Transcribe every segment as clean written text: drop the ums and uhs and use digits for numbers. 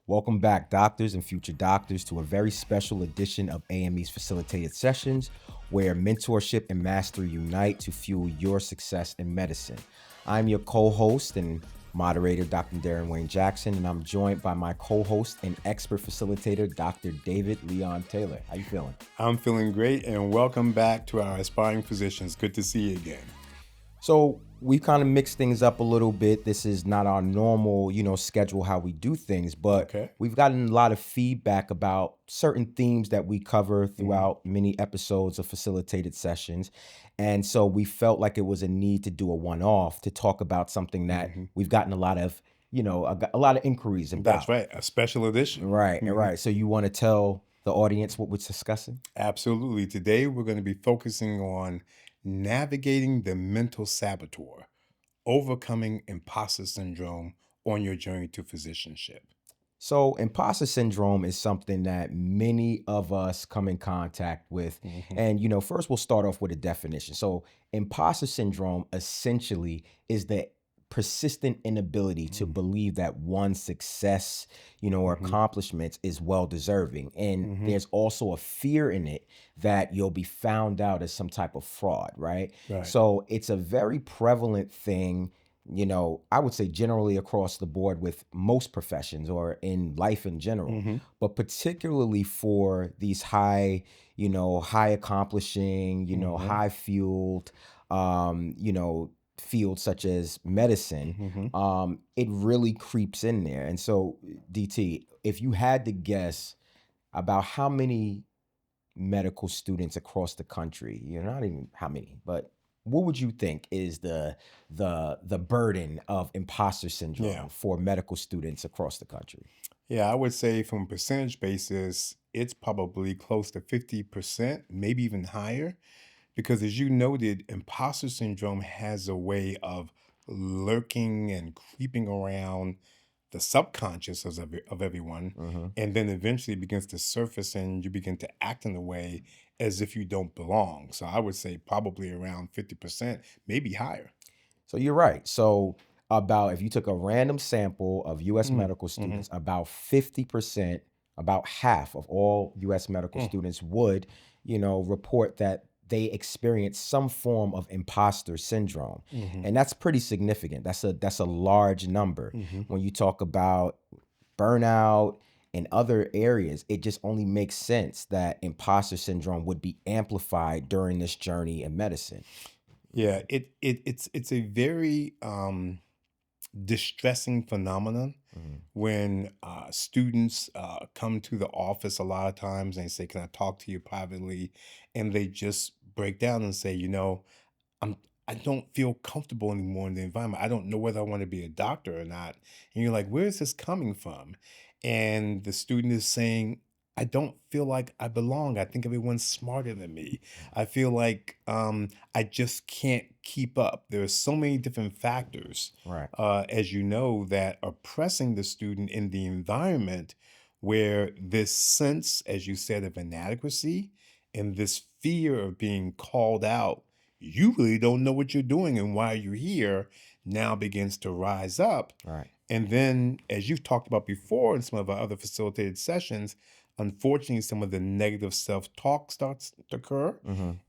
Welcome back, doctors and future doctors, to a very special edition of AME's Facilitated Sessions, where mentorship and mastery unite to fuel your success in medicine. I'm your co-host and moderator, Dr. Darren Wayne Jackson, and I'm joined by my co-host and expert facilitator, Dr. David Leon Taylor. How you feeling? I'm feeling great, and welcome back to our aspiring physicians. Good to see you again. So we kind of mixed things up a little bit. This is not our normal, schedule how we do things, but we've gotten a lot of feedback about certain themes that we cover throughout many episodes of facilitated sessions. And so we felt like it was a need to do a one-off to talk about something that we've gotten a lot of, a lot of inquiries about. That's right, a special edition. Right. So you want to tell the audience what we're discussing? Absolutely. Today, we're going to be focusing on navigating the mental saboteur, overcoming imposter syndrome on your journey to physicianship. So imposter syndrome is something that many of us come in contact with. And, first we'll start off with a definition. So imposter syndrome essentially is the persistent inability to believe that one's success, or accomplishments is well deserving. And there's also a fear in it that you'll be found out as some type of fraud, right? So it's a very prevalent thing, I would say generally across the board with most professions or in life in general, but particularly for these high accomplishing, high fueled, fields such as medicine, it really creeps in there. And so, DT, if you had to guess about how many medical students across the country, not even how many, but what would you think is the burden of imposter syndrome for medical students across the country? Yeah, I would say from a percentage basis, it's probably close to 50%, maybe even higher. Because as you noted, imposter syndrome has a way of lurking and creeping around the subconscious of everyone, and then eventually begins to surface and you begin to act in a way as if you don't belong. So I would say probably around 50%, maybe higher. So you're right. So if you took a random sample of U.S. medical students, about 50%, about half of all U.S. medical students would, report that they experience some form of imposter syndrome. And that's pretty significant. That's a large number. When you talk about burnout and other areas, it just only makes sense that imposter syndrome would be amplified during this journey in medicine. Yeah, it's a very distressing phenomenon when students come to the office a lot of times and they say, "Can I talk to you privately?" And they just break down and say, I don't feel comfortable anymore in the environment. I don't know whether I want to be a doctor or not. And you're like, where is this coming from? And the student is saying, I don't feel like I belong. I think everyone's smarter than me. I feel like I just can't keep up. There are so many different factors, Right. as you know, that are pressing the student in the environment where this sense, as you said, of inadequacy and this fear of being called out, you really don't know what you're doing and why you're here, now begins to rise up. Right. And then, as you've talked about before in some of our other facilitated sessions, unfortunately, some of the negative self-talk starts to occur.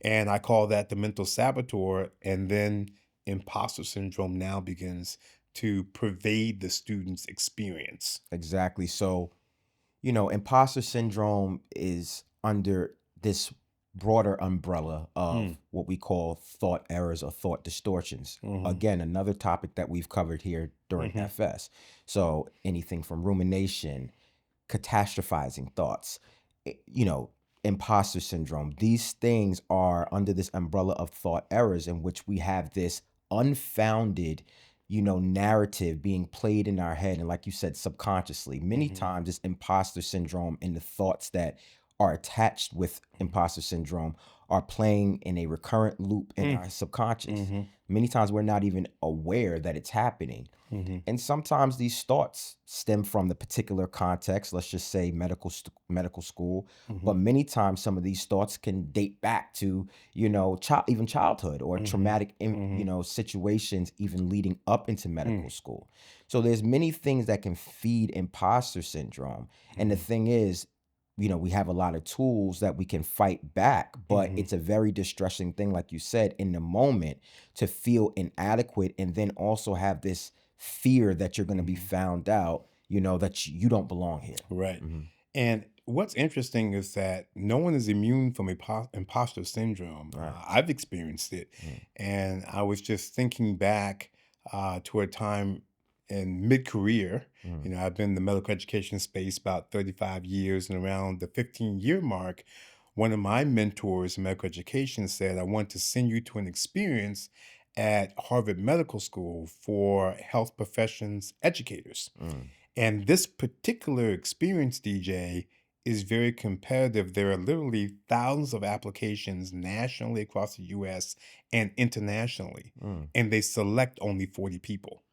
And I call that the mental saboteur. And then imposter syndrome now begins to pervade the student's experience. Exactly. So, imposter syndrome is under this broader umbrella of what we call thought errors or thought distortions. Again, another topic that we've covered here during FS. So anything from rumination, catastrophizing thoughts, imposter syndrome. These things are under this umbrella of thought errors in which we have this unfounded, narrative being played in our head. And like you said, subconsciously, many times it's imposter syndrome in the thoughts that are attached with imposter syndrome are playing in a recurrent loop in our subconscious. Many times we're not even aware that it's happening. And sometimes these thoughts stem from the particular context, let's just say medical school. But many times some of these thoughts can date back to, even childhood or traumatic, situations even leading up into medical school. So there's many things that can feed imposter syndrome. And the thing is, we have a lot of tools that we can fight back, but it's a very distressing thing, like you said, in the moment to feel inadequate and then also have this fear that you're going to be found out, that you don't belong here. Right. And what's interesting is that no one is immune from imposter syndrome. I've experienced it. And I was just thinking back to a time in mid-career. I've been in the medical education space about 35 years, and around the 15-year mark, one of my mentors in medical education said, I want to send you to an experience at Harvard Medical School for health professions educators. And this particular experience, DJ, is very competitive. There are literally thousands of applications nationally across the US and internationally, and they select only 40 people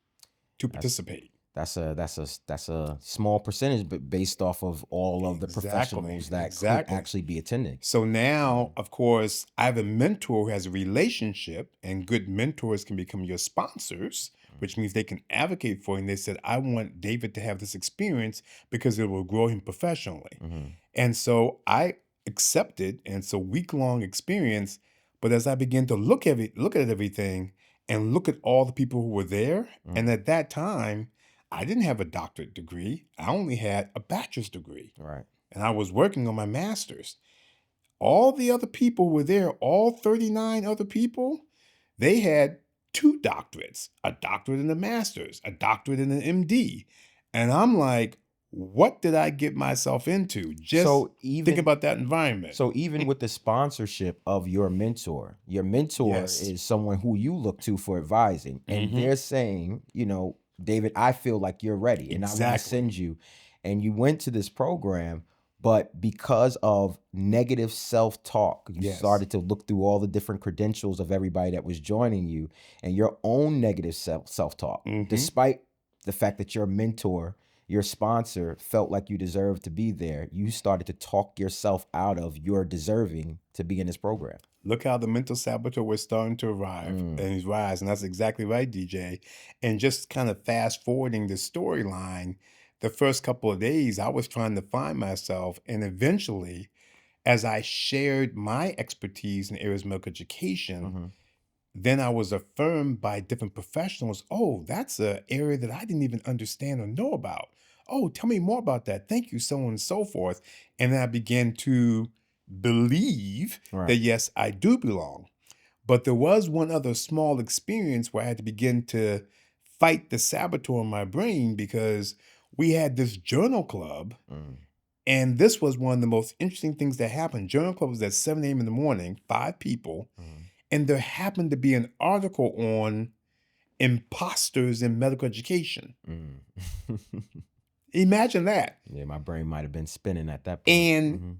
to participate. That's a small percentage, but based off of all of the professionals that could actually be attending. So now, of course, I have a mentor who has a relationship, and good mentors can become your sponsors, which means they can advocate for you. And they said, I want David to have this experience because it will grow him professionally. And so I accepted, and it's a week-long experience. But as I began to look at everything and look at all the people who were there, and at that time, I didn't have a doctorate degree. I only had a bachelor's degree. Right. And I was working on my master's. All the other people who were there, all 39 other people, they had 2 doctorates, a doctorate and a master's, a doctorate and an MD. And I'm like, what did I get myself into? Just think about that environment. So even with the sponsorship of your mentor is someone who you look to for advising. And they're saying, David, I feel like you're ready and I want to send you. And you went to this program, but because of negative self-talk, you started to look through all the different credentials of everybody that was joining you and your own negative self-talk, despite the fact that your mentor, your sponsor, felt like you deserved to be there. You started to talk yourself out of your deserving to be in this program. Look how the mental saboteur was starting to arrive and he's rise. And that's exactly right, DJ. And just kind of fast forwarding the storyline, the first couple of days, I was trying to find myself. And eventually, as I shared my expertise in areas of medical education, then I was affirmed by different professionals. Oh, that's an area that I didn't even understand or know about. Oh, tell me more about that. Thank you, so on and so forth. And then I began to believe that, yes, I do belong. But there was one other small experience where I had to begin to fight the saboteur in my brain because we had this journal club. And this was one of the most interesting things that happened. Journal club was at 7 a.m. in the morning, 5 people. And there happened to be an article on imposters in medical education. Imagine that. Yeah, my brain might have been spinning at that point. And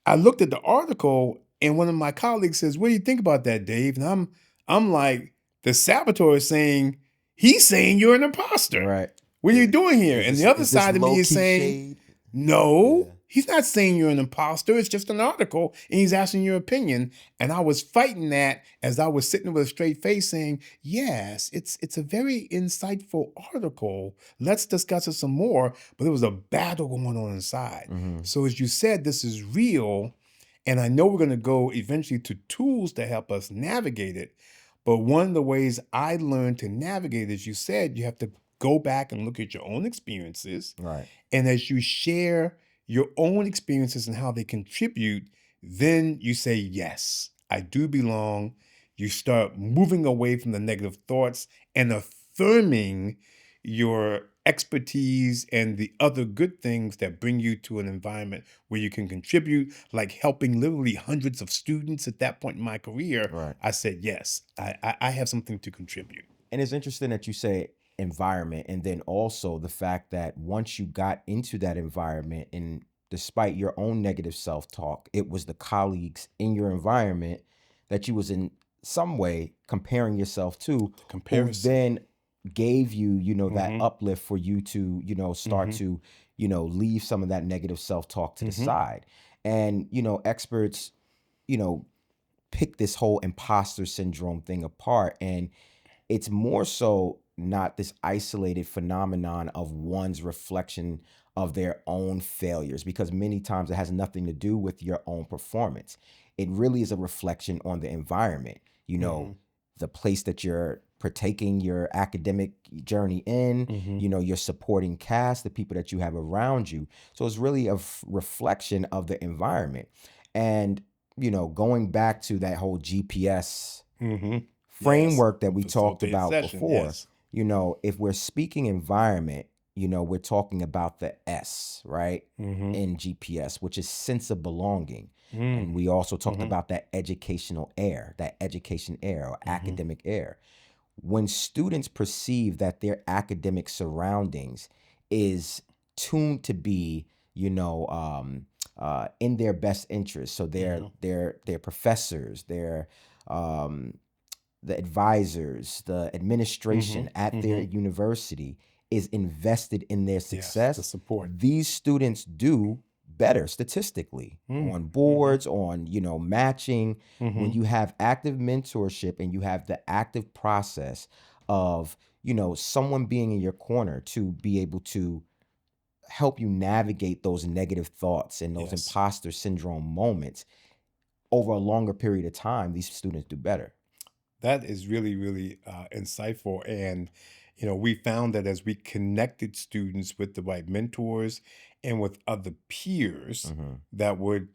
I looked at the article, and one of my colleagues says, what do you think about that, Dave? And I'm like, the saboteur is saying, he's saying you're an imposter. Right. What are you doing here? And the other side of me is saying, no, he's not saying you're an imposter. It's just an article, and he's asking your opinion. And I was fighting that as I was sitting with a straight face saying, yes, it's a very insightful article. Let's discuss it some more. But there was a battle going on inside. So as you said, this is real. And I know we're going to go eventually to tools to help us navigate it. But one of the ways I learned to navigate, as you said, you have to go back and look at your own experiences. Right. And as you share your own experiences and how they contribute, then you say, yes, I do belong. You start moving away from the negative thoughts and affirming your expertise and the other good things that bring you to an environment where you can contribute, like helping literally hundreds of students at that point in my career. Right. I said, yes, I have something to contribute. And it's interesting that you say environment, and then also the fact that once you got into that environment and despite your own negative self-talk, it was the colleagues in your environment that you was in some way comparing yourself to, who Comparison. then gave you, that Mm-hmm. uplift for you to, start Mm-hmm. to, leave some of that negative self-talk to the Mm-hmm. side. And, experts, you know, pick this whole imposter syndrome thing apart. And it's more so not this isolated phenomenon of one's reflection of their own failures, because many times it has nothing to do with your own performance. It really is a reflection on the environment, Mm-hmm. the place that you're partaking your academic journey in, Mm-hmm. your supporting cast, the people that you have around you. So it's really a reflection of the environment. And, going back to that whole GPS Mm-hmm. Yes. framework that we talked Facilitate about session. before, Yes. if we're speaking environment, we're talking about the S, right? Mm-hmm. In GPS, which is sense of belonging. Mm. And we also talked Mm-hmm. about that educational air, that education air or Mm-hmm. academic air. When students perceive that their academic surroundings is tuned to be, in their best interest, so Mm-hmm. their professors, um, the advisors, the Mm-hmm. administration at their Mm-hmm. university is invested in their Yes. The success, support. these students do better statistically on Mm-hmm. boards, on, matching. When Mm-hmm. you have active mentorship and you have the active process of, someone being in your corner to be able to help you navigate those negative thoughts and those Yes. imposter syndrome moments over a longer period of time, these students do better. That is really, really insightful. And, we found that as we connected students with the right mentors and with other peers Hmm. that would,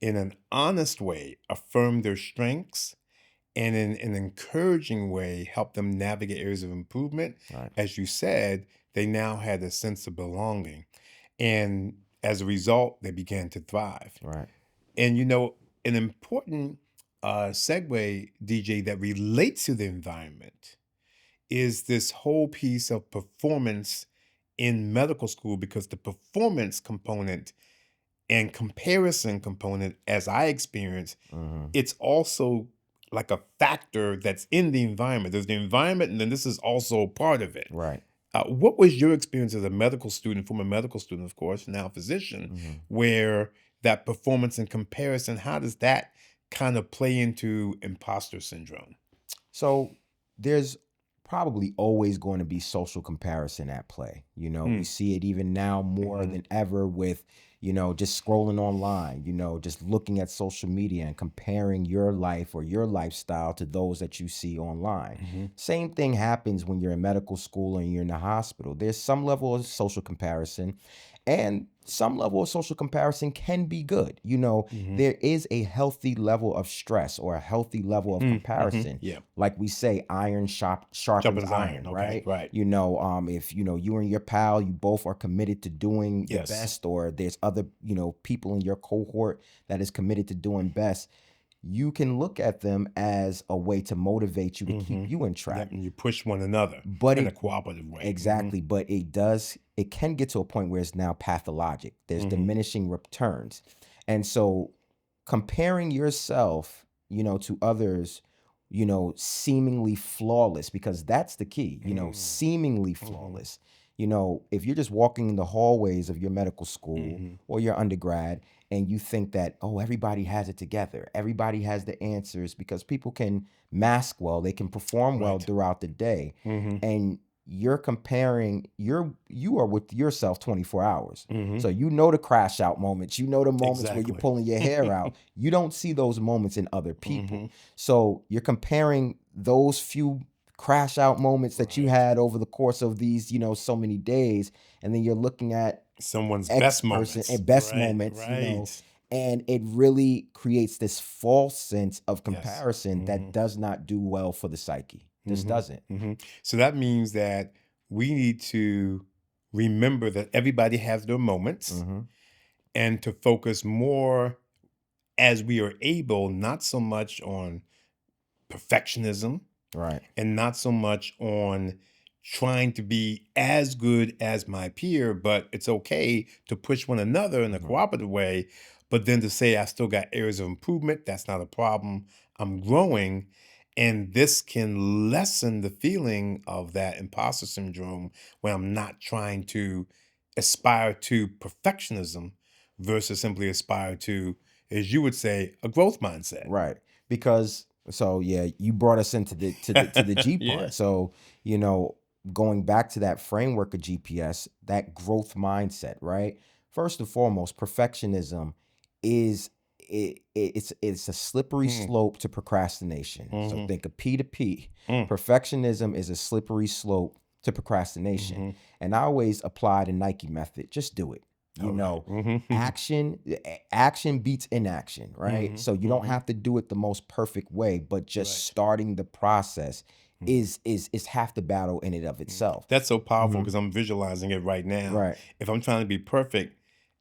in an honest way, affirm their strengths and in an encouraging way, help them navigate areas of improvement, Right. as you said, they now had a sense of belonging. And as a result, they began to thrive. Right. And an important segue, DJ, that relates to the environment is this whole piece of performance in medical school, because the performance component and comparison component, as I experience, Hmm. it's also like a factor that's in the environment. There's the environment, and then this is also part of it. Right. What was your experience as a medical student, former medical student, of course, now physician, Hmm. where that performance and comparison, how does that kind of play into imposter syndrome? So there's probably always going to be social comparison at play. We Mm. see it even now more Hmm. than ever with, just scrolling online, just looking at social media and comparing your life or your lifestyle to those that you see online. Hmm. Same thing happens when you're in medical school and you're in the hospital. There's some level of social comparison, and some level of social comparison can be good. Hmm. There is a healthy level of stress or a healthy level of Hmm. comparison. Yeah. Like we say, iron sharpens Sharpens iron. iron, Okay. right? Right. If you and your pal, you both are committed to doing the Yes. best, or there's other, people in your cohort that is committed to doing best, you can look at them as a way to motivate you to Hmm. keep you in Yep. track. And you push one another But in a it cooperative way. Exactly, but it can get to a point where it's now pathologic. There's Hmm. diminishing returns. And so comparing yourself, to others, seemingly flawless, because that's the key, Hmm. seemingly Hmm. flawless. If you're just walking in the hallways of your medical school Hmm. or your undergrad and you think that, oh, everybody has it together, everybody has the answers, because people can mask well, they can perform well Right. throughout the day, Hmm. and you're comparing you are with yourself 24 hours. Hmm. So the crash out moments, the moments where you're Exactly. pulling your hair out. You don't see those moments in other people. Hmm. So you're comparing those few crash out moments that you Right. had over the course of these, so many days, and then you're looking at Someone's X best person moments. and best Right. moments, Right. and it really creates this false sense of Yes. comparison Hmm. that does not do well for the psyche. This Hmm. doesn't. Hmm. So that means that we need to remember that everybody has their moments Hmm. and to focus more as we are able, not so much on perfectionism Right. and not so much on trying to be as good as my peer, but it's okay to push one another in a Mhm. cooperative way. But then to say I still got areas of improvement, that's not a problem. I'm growing. And this can lessen the feeling of that imposter syndrome when I'm not trying to aspire to perfectionism versus simply aspire to, as you would say, a growth mindset. Right. Because so yeah, you brought us into the G Yeah. part. So, you know, going back to that framework of GPS, that growth mindset, right? First and foremost, perfectionism is it's a slippery Mm, slope to procrastination. So mhm, think of P to P. mm, Perfectionism is a slippery slope to procrastination. mhm. And I always apply the Nike method. Just do it. You All right. know, Mhm. action beats inaction, right? Mhm, So you don't mhm. have to do it the most perfect way, but just Right. starting the process Mhm, is half the battle in and of mhm. itself. That's so powerful Mhm. because I'm visualizing it right now. Right. If I'm trying to be perfect,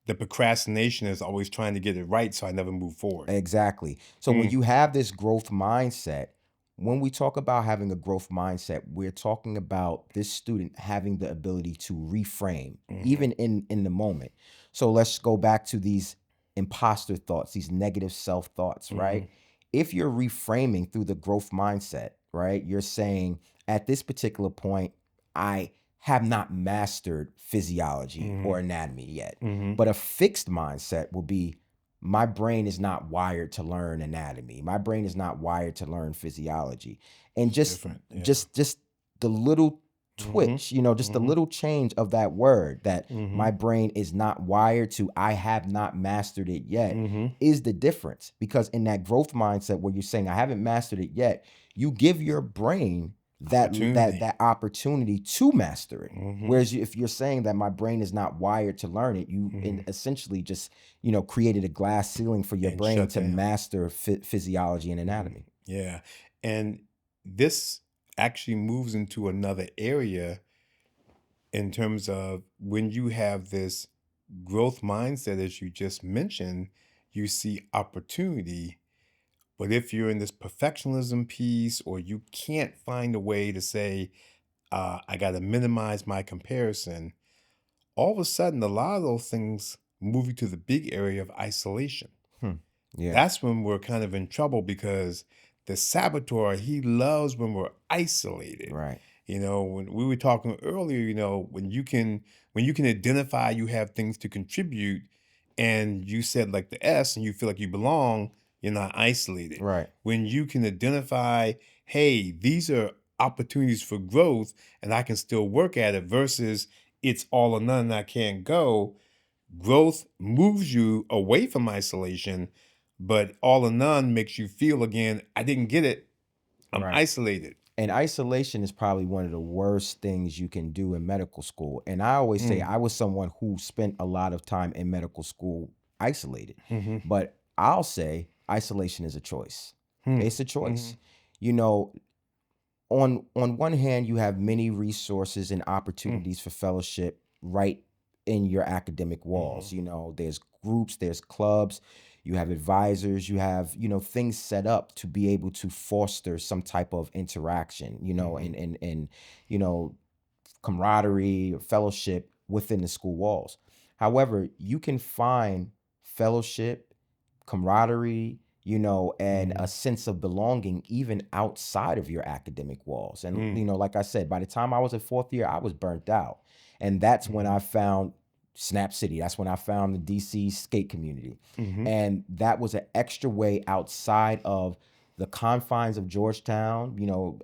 the procrastination is always trying to get it right so I never move forward. Exactly. So when Mm, you have this growth mindset, when we talk about having a growth mindset, we're talking about this student having the ability to reframe mhm, even in the moment. So let's go back to these imposter thoughts, these negative self thoughts, mhm, right? If you're reframing through the growth mindset, right? You're saying at this particular point, I have not mastered physiology or mhm, anatomy yet. mhm. But a fixed mindset will be my brain is not wired to learn anatomy. My brain is not wired to learn physiology. And It's just different. Yeah. just the little Mhm, twitch, you know, just the mhm, little change of that word that my mhm, brain is not wired to, I have not mastered it yet, mhm. is the difference. Because in that growth mindset where you're saying I haven't mastered it yet, you give your brain Opportunity. that opportunity to master it. Mhm, Whereas if you're saying that my brain is not wired to learn it, you mhm. essentially just, you know, created a glass ceiling for your And brain shut to down. master physiology and Mhm. anatomy. Yeah. And this actually moves into another area in terms of when you have this growth mindset, as you just mentioned, you see opportunity. But if you're in this perfectionism piece, or you can't find a way to say, I got to minimize my comparison, all of a sudden, a lot of those things move you to the big area of isolation. Hmm. Yeah. That's when we're kind of in trouble because the saboteur, he loves when we're isolated. Right. When we were talking earlier, when you can identify you have things to contribute, and you said like the S and you feel like you belong, you're not isolated. Right. When you can identify, hey, these are opportunities for growth and I can still work at it versus it's all or none and I can't go. Growth moves you away from isolation, but all or none makes you feel again, I didn't get it. I'm Right. isolated. And isolation is probably one of the worst things you can do in medical school. And I always say Mm, I was someone who spent a lot of time in medical school isolated. mhm, But I'll say isolation is a choice. mm, It's a choice. mhm, You know, on one hand, you have many resources and mm, opportunities for fellowship right in your academic mhm, walls. You know, there's groups, there's clubs, you have advisors, you have, you know, things set up to be able to foster some type of interaction, you know, mhm, and you know, camaraderie or fellowship within the school walls. However, you can find fellowship, camaraderie, you know, and a mhm, sense of belonging even outside of your academic walls. And, mm, you know, like I said, by the time I was in fourth year, I was burnt out. And that's when mhm, I found Snap City. That's when I found the DC skate community. mhm, And that was an extra way outside of the confines of Georgetown, you know,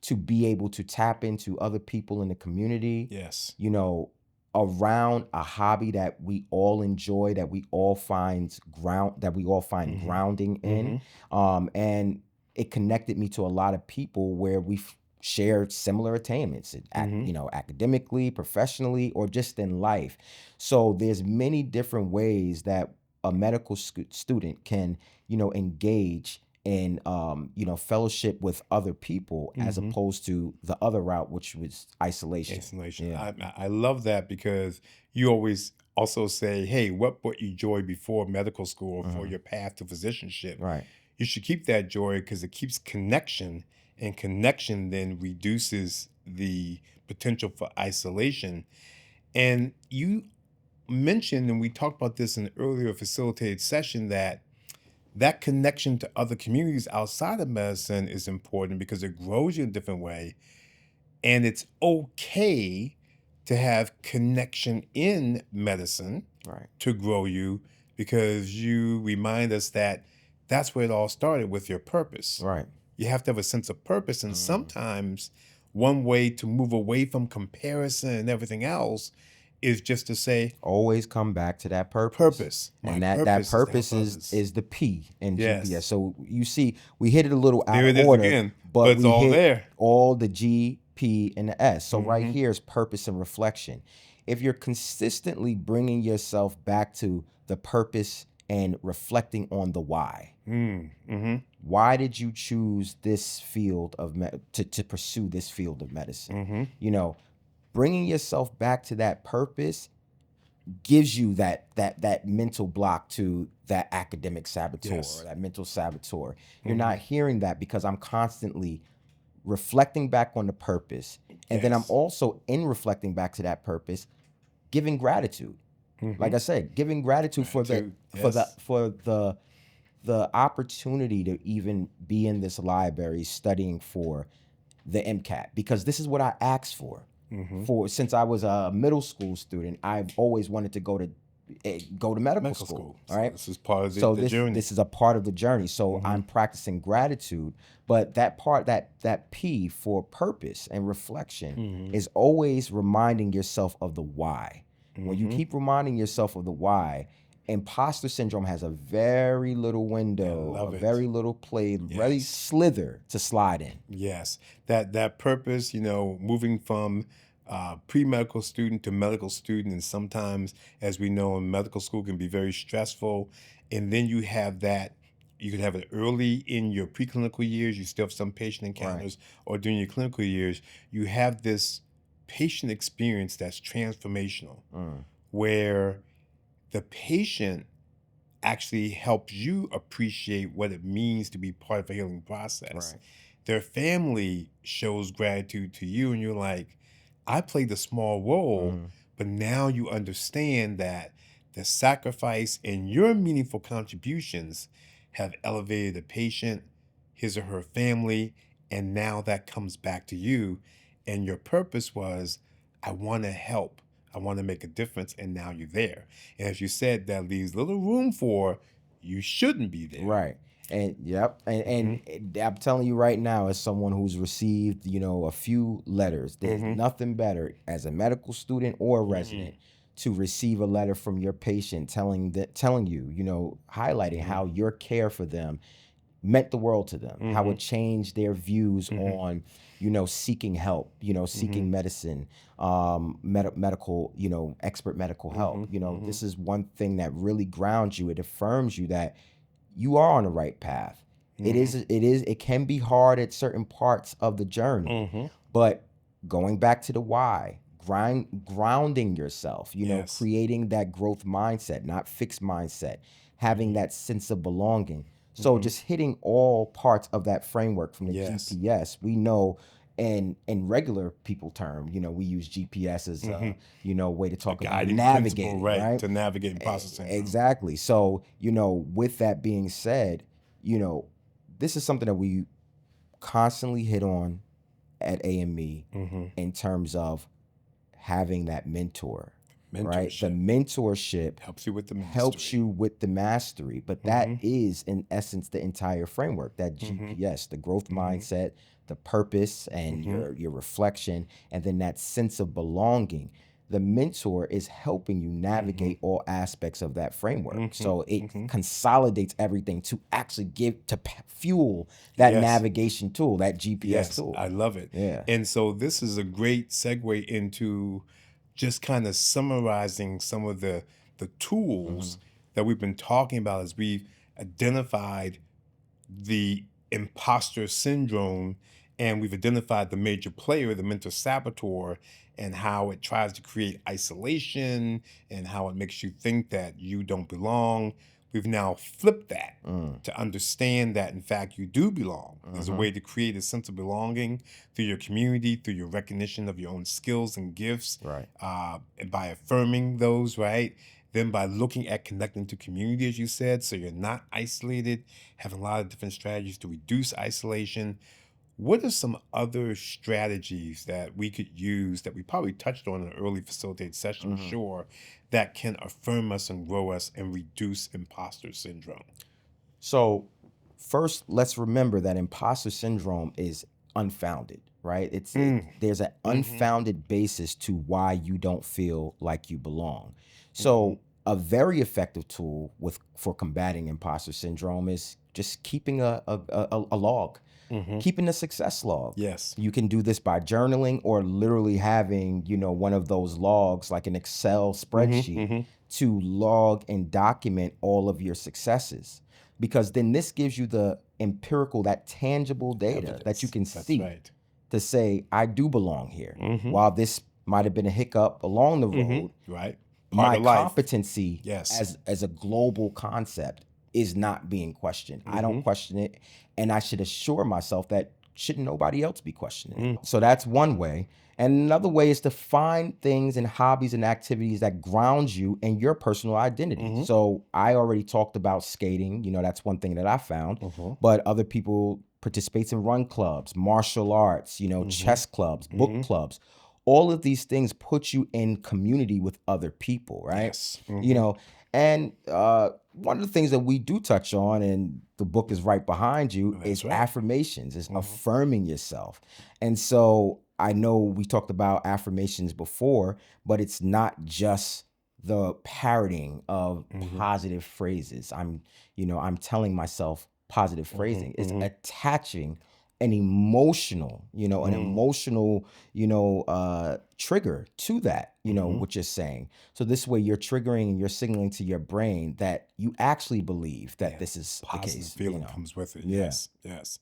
to be able to tap into other people in the community, yes. you know, around a hobby that we all enjoy, that we all find Mhm, grounding in. mhm, And it connected me to a lot of people where we've shared similar attainments, mhm, you know, academically, professionally, or just in life. So there's many different ways that a medical student can, you know, engage in, you know, fellowship with other people as mhm. opposed to the other route, which was isolation. Installation. Yeah. I love that because you always also say, hey, what brought you joy before medical school for Mhm. your path to physicianship? Right. You should keep that joy because it keeps connection and connection then reduces the potential for isolation. And you mentioned, and we talked about this in an earlier facilitated session, that that connection to other communities outside of medicine is important because it grows you in a different way. And it's okay to have connection in medicine Right. to grow you, because you remind us that that's where it all started, with your purpose. Right. You have to have a sense of purpose. And sometimes one way to move away from comparison and everything else is just to say, Always come back to that purpose. purpose. My And that purpose purpose is to help others. is the P in GPS. Yes. So you see, we hit it a little out There of it is order, again, but but it's we all hit there. all the G, P, and the S. So right Mhm. here is purpose and reflection. If you're consistently bringing yourself back to the purpose and reflecting on the why. Mm-hmm. Why did you choose this field of to pursue this field of medicine? Mm-hmm. You know, bringing yourself back to that purpose gives you that mental block to that academic saboteur Yes. or that mental saboteur. You're not hearing that because I'm constantly reflecting back on the purpose, and then I'm Yes. also, in reflecting back to that purpose, giving gratitude. Like I said, giving gratitude for Gratitude, the opportunity to even be in this library studying for the MCAT, because this is what I asked for. Since I was a middle school student, I've always wanted to go to medical school. All right. So this is part of So the journey. this is a part of the journey. So I'm practicing gratitude, but that part, that P for purpose and reflection, is always reminding yourself of the why. When you keep reminding yourself of the why, imposter syndrome has a very little window, love it. very little play, very Yes. slither to slide in. Yes, that purpose, moving from pre-medical student to medical student, and sometimes, as we know, in medical school can be very stressful. And then you have that, you could have it early in your preclinical years, you still have some patient encounters, or during your clinical years, you have this patient experience that's transformational, where the patient actually helps you appreciate what it means to be part of a healing process. Right. Their family shows gratitude to you, and you're like, I played a small role, but now you understand that the sacrifice and your meaningful contributions have elevated the patient, his or her family, and now that comes back to you. And your purpose was, I want to help. I want to make a difference, and now you're there. And as you said, that leaves little room for you shouldn't be there. Right. And yep. And I'm telling you right now, as someone who's received, a few letters, there's nothing better as a medical student or a resident to receive a letter from your patient telling you, highlighting how your care for them meant the world to them, how it changed their views on, seeking help, seeking medicine, medical, expert medical help. This is one thing that really grounds you. It affirms you that you are on the right path. It can be hard at certain parts of the journey, but going back to the why, grounding yourself, Yes. creating that growth mindset, not fixed mindset, having that sense of belonging. So just hitting all parts of that framework from the Yes. GPS, we know, and in regular people term, we use GPS as a, way to talk about Guiding navigating, principle, right? to navigate imposter syndrome. Exactly. So, with that being said, this is something that we constantly hit on at AME in terms of having that mentor, right? The mentorship helps you with the mastery. helps you with the mastery, but that is in essence the entire framework, that GPS, the growth mindset, the purpose, and your reflection, and then that sense of belonging. The mentor is helping you navigate all aspects of that framework. So it consolidates everything to actually fuel that navigation tool, that GPS tool. I love it. Yeah. And so this is a great segue into just kind of summarizing some of the tools that we've been talking about as we've identified the imposter syndrome, and we've identified the major player, the mental saboteur, and how it tries to create isolation and how it makes you think that you don't belong. we've now flipped that Mm. to understand that, in fact, you do belong. There's a Mm-hmm. way to create a sense of belonging through your community, through your recognition of your own skills and gifts, Right. and by affirming those, right? Then by looking at connecting to community, as you said, so you're not isolated, having a lot of different strategies to reduce isolation. What are some other strategies that we could use that we probably touched on in an early facilitated session, Mm-hmm. sure, that can affirm us and grow us and reduce imposter syndrome? So, first, let's remember that imposter syndrome is unfounded, right? Mm. There's an Mm-hmm. unfounded basis to why you don't feel like you belong. Mm-hmm. So, a very effective tool for combating imposter syndrome is just keeping a log, Mm-hmm. keeping a success log. Yes. You can do this by journaling or literally having, one of those logs like an Excel Mm-hmm. spreadsheet Mm-hmm. to log and document all of your successes. Because then this gives you the empirical, that tangible data that you Evidence. can That's see right. to say, I do belong here. Mm-hmm. While this might have been a hiccup along the road, Mm-hmm. Right. Part my of life. competency Yes. as a global concept is not being questioned. I don't Mm-hmm. question it, and I should assure myself that shouldn't nobody else be questioning Mm. it. So that's one way. And another way is to find things and hobbies and activities that ground you in your personal identity. Mm-hmm. So I already talked about skating, that's one thing that I found, Mm-hmm. but other people participate in run clubs, martial arts, Mm-hmm. chess clubs, book Mm-hmm. clubs. All of these things put you in community with other people, right? Yes. You Mm-hmm. know, and one of the things that we do touch on, and the book is right behind you, That's is right. affirmations, is Mm-hmm. affirming yourself. And so I know we talked about affirmations before, but it's not just the parroting of Mm-hmm. positive phrases. I'm telling myself positive phrasing. It's Mm-hmm. attaching an emotional, an Mm. emotional, trigger to that, Mm-hmm. what you're saying. So this way you're triggering and you're signaling to your brain that you actually believe that Yeah. this is the Positive case, feeling comes with it. Yeah. Yes. Yes.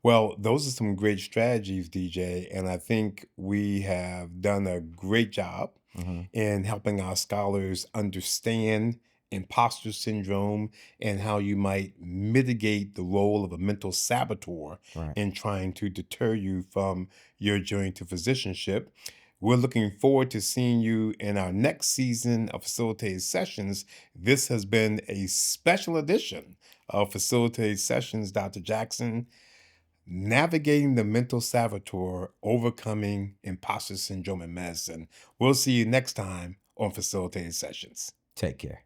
Well, those are some great strategies, DJ, and I think we have done a great job Mm-hmm. in helping our scholars understand imposter syndrome and how you might mitigate the role of a mental saboteur Right. in trying to deter you from your journey to physicianship. We're looking forward to seeing you in our next season of Facilitated Sessions. This has been a special edition of Facilitated Sessions, Dr. Jackson. Navigating the mental saboteur, overcoming imposter syndrome in medicine. We'll see you next time on Facilitated Sessions. Take care.